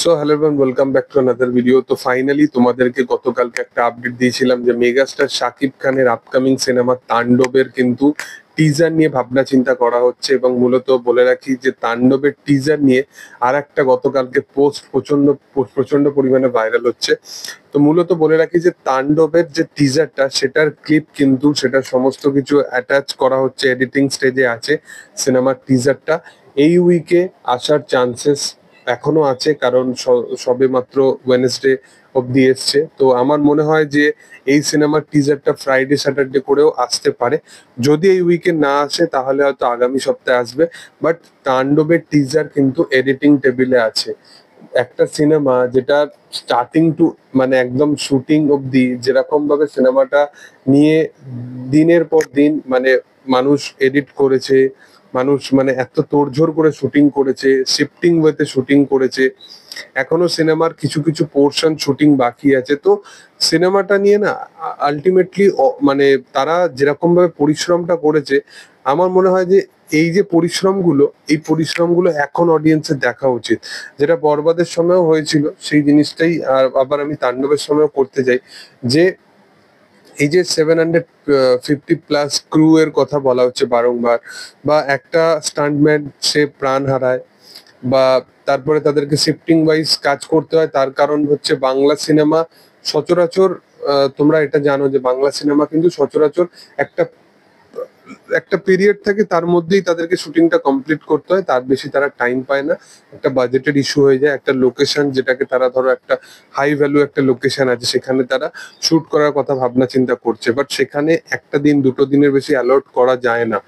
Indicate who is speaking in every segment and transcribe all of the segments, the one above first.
Speaker 1: So hello everyone, welcome back to another video. তো finally তোমাদেরকে গতকালকে একটা আপডেট দিয়েছিলাম যে মেগাস্টার শাকিব খানের আপকামিং সিনেমা তাণ্ডবের কিন্তু টিজার নিয়ে ভাবনা চিন্তা করা হচ্ছে। এবং মূলত বলে রাখি যে তাণ্ডবের টিজার নিয়ে আর একটা গতকালকে পোস্ট প্রচন্ড পরিমাণে ভাইরাল হচ্ছে। তো মূলত বলে রাখি যে তাণ্ডবের যে টিজারটা, সেটার ক্লিপ কিন্তু সেটা সমস্ত কিছু অ্যাটাচ করা হচ্ছে, এডিটিং স্টেজে আছে সিনেমার টিজারটা। এই উইকে আসার চান্সেস এখনো আছে, কারণ সবে মাত্র ওয়েনেসডে অব্দি এসছে। তো আমার মনে হয় যে এই সিনেমার টিজারটা ফ্রাইডে স্যাটারডে করেও আসতে পারে। যদি এই উইকে না আসে তাহলে হয়তো আগামী সপ্তাহে আসবে। বাট তাণ্ডবের টিজার কিন্তু এডিটিং টেবিলে আছে। একটা সিনেমা যেটা স্টার্টিং টু মানে একদম শুটিং অব্দি যেরকম ভাবে সিনেমাটা নিয়ে দিনের পর দিন মানে মানুষ এডিট করেছে, মানুষ মানে এত তোড়জোড় করে শুটিং করেছে, শিফটিং ওয়েতে শুটিং করেছে, এখনো সিনেমার কিছু কিছু পোর্শন শুটিং বাকি আছে। তো সিনেমাটা নিয়ে না আলটিমেটলি মানে তারা যেরকম ভাবে পরিশ্রমটা করেছে, আমার মনে হয় যে এই পরিশ্রমগুলো এখন অডিয়েন্সের দেখা উচিত। যেটা বরবাদের সময়ও হয়েছিল সেই জিনিসটাই আর আবার আমি তাণ্ডবের সময়ও করতে চাই। যে এই যে 750+ ক্রু এর কথা বলা হচ্ছে বারংবার, বা একটা স্টান্টম্যান সে প্রাণ হারায়, বা তারপরে তাদেরকে শিফটিং ওয়াইজ কাজ করতে হয়, তার কারণ হচ্ছে বাংলা সিনেমা সচরাচর তোমরা এটা জানো যে বাংলা সিনেমা কিন্তু সচরাচর একটা একটা পিরিয়ড থাকে, তার মধ্যেই তাদেরকে শুটিংটা কমপ্লিট করতে হয়, তার বেশি তারা টাইম পায় না। একটা বাজেটের ইস্যু হয়ে যায়, একটা লোকেশন যেটাকে তারা ধরো একটা হাই ভ্যালু একটা লোকেশন আছে, সেখানে তারা শুট করার কথা ভাবনা চিন্তা করছে, বাট সেখানে একটা দিন দুটো দিনের বেশি অ্যালট করা যায় না।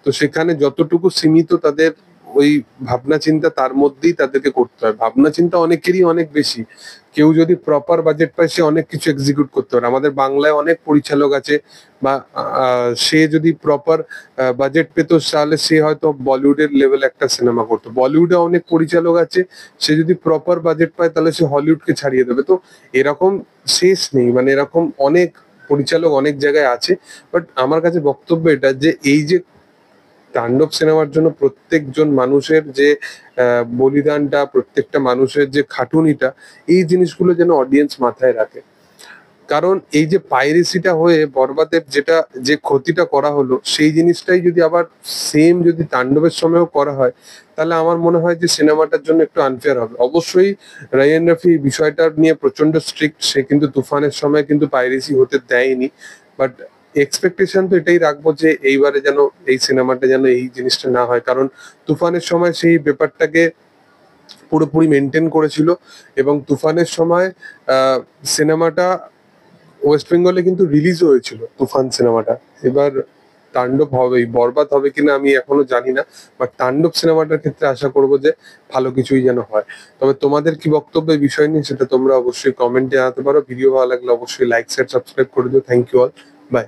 Speaker 1: তো সেখানে যতটুকু সীমিত তাদের ওই ভাবনা চিন্তা, তার মধ্যেই তাদেরকে করতে হয়। ভাবনা চিন্তা অনেকেরই অনেক বেশি, কেউ যদি প্রপার বাজেট পায় সে অনেক কিছু এক্সিকিউট করতে পারে। আমাদের বাংলায় অনেক পরিচালক আছে, বা সে যদি প্রপার বাজেট পেতো তাহলে সে হয়তো বলিউডের লেভেল একটা সিনেমা করতো। বলিউডে অনেক পরিচালক আছে, সে যদি প্রপার বাজেট পায় তাহলে সে হলিউডকে ছাড়িয়ে দেবে। তো এরকম শেষ নেই, মানে এরকম অনেক পরিচালক অনেক জায়গায় আছে। বাট আমার কাছে বক্তব্য এটা যে এই যে তাণ্ডব সিনেমার জন্য প্রত্যেকজন মানুষের যে বলিদানটা, প্রত্যেকটা মানুষের যে খাটুনিটা, এই জিনিসগুলো যেন অডিয়েন্স মাথায় রাখে। কারণ এই যে পাইরেসিটা হয়ে বরবাদের যে ক্ষতিটা করা হলো, সেই জিনিসটাই যদি আবার সেম যদি তাণ্ডবের সময়ও করা হয়, তাহলে আমার মনে হয় যে সিনেমাটার জন্য একটু আনফেয়ার হবে। অবশ্যই রায়ান রাফি বিষয়টা নিয়ে প্রচন্ড স্ট্রিক্ট, সে কিন্তু তুফানের সময় কিন্তু পাইরেসি হতে দেয়নি। বাট এক্সপেকটেশন তো এটাই রাখবো যে এইবারে যেন এই সিনেমাটা যেন এই জিনিসটা না হয়, কারণ তুফানের সময় সেই ব্যাপারটাকে পুরোপুরি মেনটেন করেছিল। এবং তুফানের সময় সিনেমাটা ওয়েস্ট বেঙ্গলে কিন্তু রিলিজ হয়েছিল তুফান সিনেমাটা। এবার তাণ্ডব হবেই, বরবাদ হবে কিনা আমি এখনো জানি না, বাট তাণ্ডব সিনেমাটার ক্ষেত্রে আশা করবো যে ভালো কিছুই যেন হয়। তবে তোমাদের কি বক্তব্য এই বিষয় নিয়ে সেটা তোমরা অবশ্যই কমেন্টে জানাতে পারো। ভিডিও ভালো লাগলে অবশ্যই লাইক শেয়ার সাবস্ক্রাইব করে দিও। Thank you all, by.